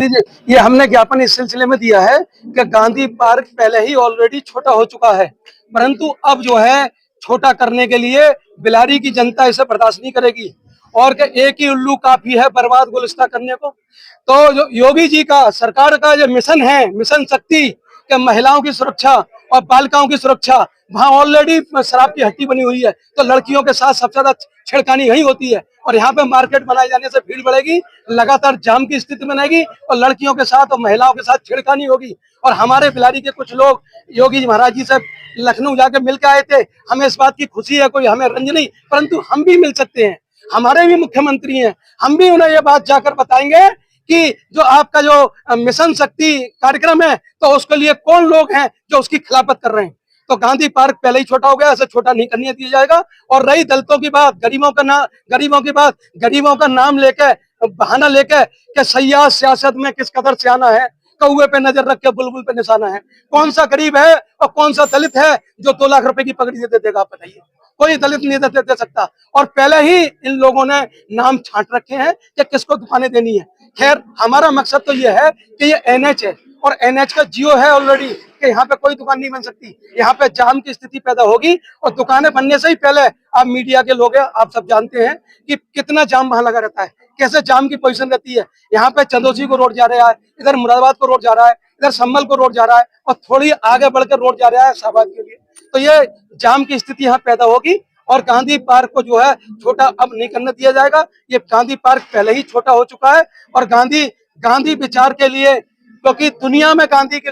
ये हमने ज्ञापन इस सिलसिले में दिया है कि गांधी पार्क पहले ही ऑलरेडी छोटा हो चुका है, परंतु अब जो है छोटा करने के लिए बिलारी की जनता इसे बर्दाश्त नहीं करेगी और कि एक ही उल्लू काफी है बर्बाद गुलिस्ता करने को। तो जो योगी जी का सरकार का जो मिशन है, मिशन शक्ति के महिलाओं की सुरक्षा और बालिकाओं की सुरक्षा, वहाँ ऑलरेडी शराब की हट्टी बनी हुई है, तो लड़कियों के साथ सबसे ज्यादा छेड़खानी यही होती है और यहाँ पे मार्केट बनाए जाने से भीड़ बढ़ेगी, लगातार जाम की स्थिति बनेगी और लड़कियों के साथ और महिलाओं के साथ छेड़खानी होगी। और हमारे बिलारी के कुछ लोग योगी महाराज जी से लखनऊ जाके मिल के आए थे, हमें इस बात की खुशी है, कोई हमें रंज नहीं, परंतु हम भी मिल सकते हैं, हमारे भी मुख्यमंत्री हैं, हम भी उन्हें ये बात जाकर बताएंगे कि जो आपका जो मिशन शक्ति कार्यक्रम है तो उसके लिए कौन लोग हैं जो उसकी खिलाफत कर रहे हैं। तो गांधी पार्क पहले ही छोटा हो गया, ऐसे छोटा नहीं करने दिया जाएगा। और रही दलितों की बात, गरीबों का नाम लेके, बहाना लेके कि सयासी सियासत में किस कदर सियाना है, कौए पे नजर रख के बुलबुल पे निशाना है। कौन सा गरीब है और कौन सा दलित है जो 2 लाख रुपए की पगड़ी दे देगा, आप बताइए। कोई दलित नहीं दे सकता। और पहले ही इन लोगों ने नाम छांट रखे हैं कि किसको दुकानें देनी है। खैर, हमारा मकसद तो ये है कि ये एनएच है और एनएच का जियो है ऑलरेडी कि यहाँ पे कोई दुकान नहीं बन सकती, यहाँ पे जाम की स्थिति पैदा होगी। और दुकानें बनने से ही पहले, आप मीडिया के लोग हैं, आप सब जानते हैं कि कितना जाम वहां लगा रहता है, कैसे जाम की पोजीशन रहती है। यहाँ पे चंदौसी को रोड जा रहा है, इधर मुरादाबाद को रोड जा रहा है, इधर संभल को रोड जा रहा है और थोड़ी आगे बढ़कर रोड जा रहा है शाहबाद के लिए। तो ये जाम की स्थिति यहाँ पैदा होगी और गांधी पार्क को जो है छोटा अब नहीं करने दिया जाएगा। ये गांधी पार्क पहले ही छोटा हो चुका है और गांधी विचार के लिए, क्योंकि दुनिया में गांधी के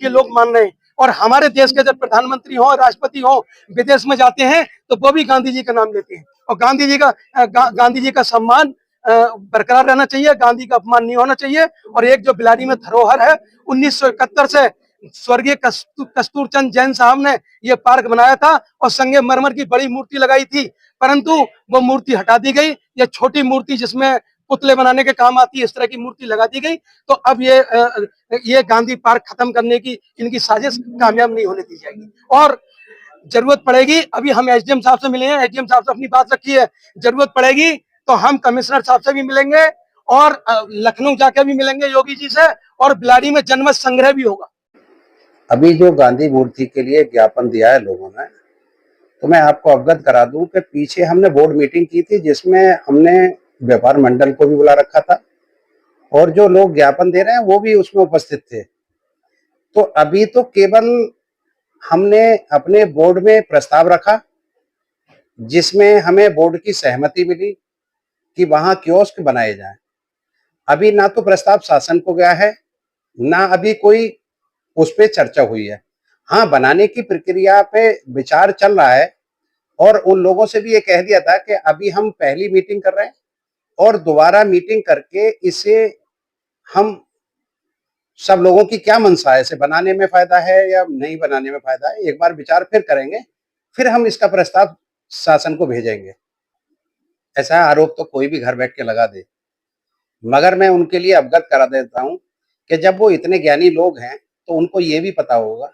लोग मान रहे हैं और हमारे देश के जब प्रधानमंत्री हो, राष्ट्रपति हो, विदेश में जाते हैं तो वो भी गांधी जी का नाम लेते हैं और गांधी जी का सम्मान बरकरार रहना चाहिए, गांधी का अपमान नहीं होना चाहिए। और एक जो बिलारी में धरोहर है, 1971 से स्वर्गीय कस्तूरचंद जैन साहब ने ये पार्क बनाया था और संगमरमर की बड़ी मूर्ति लगाई थी, परंतु वो मूर्ति हटा दी गई। ये छोटी मूर्ति जिसमें पुतले बनाने के काम आती है, इस तरह की मूर्ति लगा दी गई। तो अब ये गांधी पार्क खत्म करने की इनकी साजिश कामयाब नहीं होने दी जाएगी और जरूरत पड़ेगी, अभी हम एसडीएम साहब से मिले हैं, एसडीएम साहब से अपनी बात रखी है, जरूरत पड़ेगी तो हम कमिश्नर साहब से भी मिलेंगे और लखनऊ जाके भी मिलेंगे योगी जी से और बिलारी में जनमत संग्रह भी होगा। अभी जो गांधी मूर्ति के लिए ज्ञापन दिया है लोगों ने, तो मैं आपको अवगत करा दूं कि पीछे हमने बोर्ड मीटिंग की थी जिसमें हमने व्यापार मंडल को भी बुला रखा था और जो लोग ज्ञापन दे रहे हैं वो भी उसमें उपस्थित थे। तो अभी तो केवल हमने अपने बोर्ड में प्रस्ताव रखा जिसमें हमें बोर्ड की सहमति मिली कि वहां कियोस्क बनाए जाएं। अभी ना तो प्रस्ताव शासन को गया है, ना अभी कोई उस पर चर्चा हुई है। हाँ, बनाने की प्रक्रिया पे विचार चल रहा है और उन लोगों से भी ये कह दिया था कि अभी हम पहली मीटिंग कर रहे हैं और दोबारा मीटिंग करके इसे हम सब लोगों की क्या मंशा है, इसे बनाने में फायदा है या नहीं बनाने में फायदा है, एक बार विचार फिर करेंगे, फिर हम इसका प्रस्ताव शासन को भेजेंगे। ऐसा आरोप तो कोई भी घर बैठ के लगा दे, मगर मैं उनके लिए अवगत करा देता हूं कि जब वो इतने ज्ञानी लोग हैं तो उनको ये भी पता होगा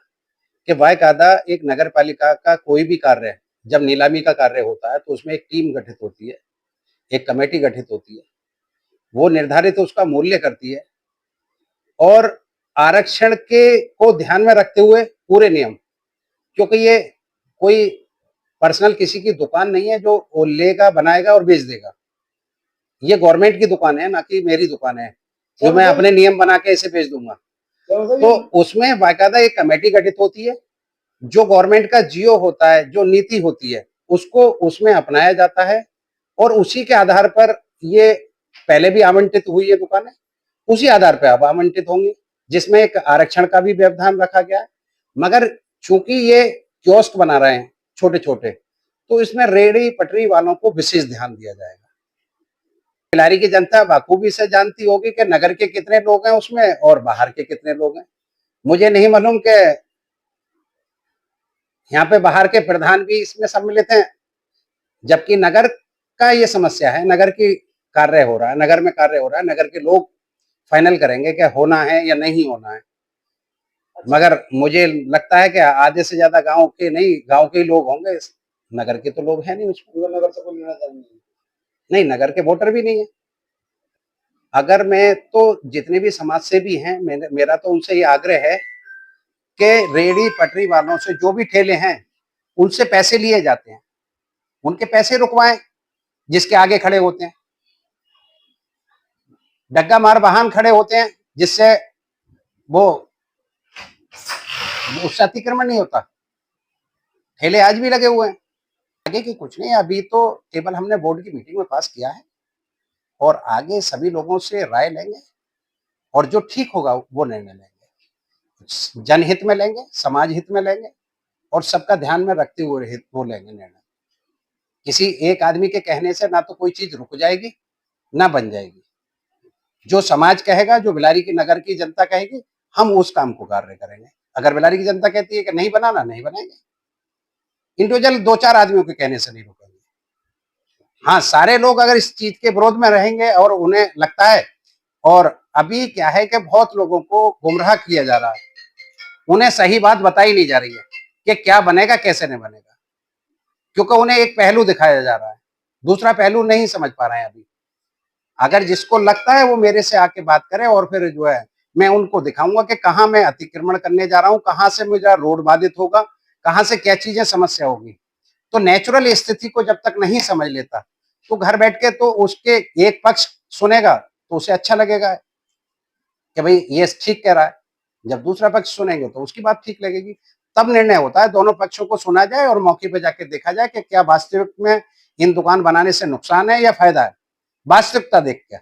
कि बाकायदा एक नगर पालिका का कोई भी कार्य, जब नीलामी का कार्य होता है तो उसमें एक टीम गठित होती है, एक कमेटी गठित होती है, वो निर्धारित उसका मूल्य करती है और आरक्षण के को ध्यान में रखते हुए पूरे नियम, क्योंकि ये कोई पर्सनल किसी की दुकान नहीं है जो वो लेगा, बनाएगा और बेच देगा। ये गवर्नमेंट की दुकान है, ना कि मेरी दुकान है जो मैं अपने नियम बना के इसे बेच दूंगा। तो उसमें बाकायदा एक कमेटी गठित होती है, जो गवर्नमेंट का जियो होता है, जो नीति होती है, उसको उसमें अपनाया जाता है और उसी के आधार पर ये पहले भी आवंटित हुई है दुकानें, उसी आधार पर अब आवंटित होंगी, जिसमें एक आरक्षण का भी व्यवधान रखा गया है। मगर चूंकि ये कियोस्क बना रहे हैं छोटे छोटे, तो इसमें रेहड़ी पटरी वालों को विशेष ध्यान दिया जाएगा। बिलारी की जनता बखूबी से जानती होगी कि नगर के कितने लोग हैं उसमें और बाहर के कितने लोग हैं। मुझे नहीं मालूम कि यहाँ पे बाहर के प्रधान भी इसमें सम्मिलित हैं, जबकि नगर का ये समस्या है, नगर की कार्य हो रहा है, नगर में कार्य हो रहा है, नगर के लोग फाइनल करेंगे कि होना है या नहीं होना है। मगर मुझे लगता है कि आधे से ज्यादा गांव के नहीं, गांव के ही लोग होंगे, नगर के तो लोग हैं नहीं उसमें। नगर से कोई लेना नहीं, नगर के वोटर भी नहीं है। अगर मैं तो जितने भी समाज सेवी हैं, मेरा तो उनसे ये आग्रह है कि रेहड़ी पटरी वालों से जो भी ठेले हैं उनसे पैसे लिए जाते हैं, उनके पैसे रुकवाएं जिसके आगे खड़े होते हैं। डग्गा मार वाहन खड़े होते हैं जिससे वो उससे अतिक्रमण नहीं होता। ठेले आज भी लगे हुए हैं। आगे की कुछ नहीं, अभी तो केवल हमने बोर्ड की मीटिंग में पास किया है और आगे सभी लोगों से राय लेंगे और जो ठीक होगा वो निर्णय लेंगे, जनहित में लेंगे, समाज हित में लेंगे और सबका ध्यान में रखते हुए वो लेंगे निर्णय। किसी एक आदमी के कहने से ना तो कोई चीज रुक जाएगी ना बन जाएगी। जो समाज कहेगा, जो बेल्लारी की नगर की जनता कहेगी, हम उस काम को कार्य करेंगे। अगर बेल्लारी की जनता कहती है कि नहीं बनाना, नहीं बनाएंगे। इंडिविजुअल 2-4 आदमियों के कहने से नहीं रुकेंगे। हाँ, सारे लोग अगर इस चीज के विरोध में रहेंगे और उन्हें लगता है, और अभी क्या है कि बहुत लोगों को गुमराह किया जा रहा है, उन्हें सही बात बताई नहीं जा रही है कि क्या बनेगा कैसे नहीं बनेगा, क्योंकि उन्हें एक पहलू दिखाया जा रहा है, दूसरा पहलू नहीं समझ पा रहे हैं अभी। अगर जिसको लगता है वो मेरे से आके बात करे और फिर जो है मैं उनको दिखाऊंगा कि कहाँ मैं अतिक्रमण करने जा रहा हूँ, कहाँ से मेरा रोड बाधित होगा, कहाँ से क्या चीजें समस्या होगी। तो नेचुरल स्थिति को जब तक नहीं समझ लेता तो घर बैठ के तो उसके एक पक्ष सुनेगा तो उसे अच्छा लगेगा कि भाई ये ठीक कह रहा है, जब दूसरा पक्ष सुनेंगे तो उसकी बात ठीक लगेगी। तब निर्णय होता है, दोनों पक्षों को सुना जाए और मौके पे जाके देखा जाए कि क्या वास्तविक में इन दुकान बनाने से नुकसान है या फायदा है, वास्तविकता देख के।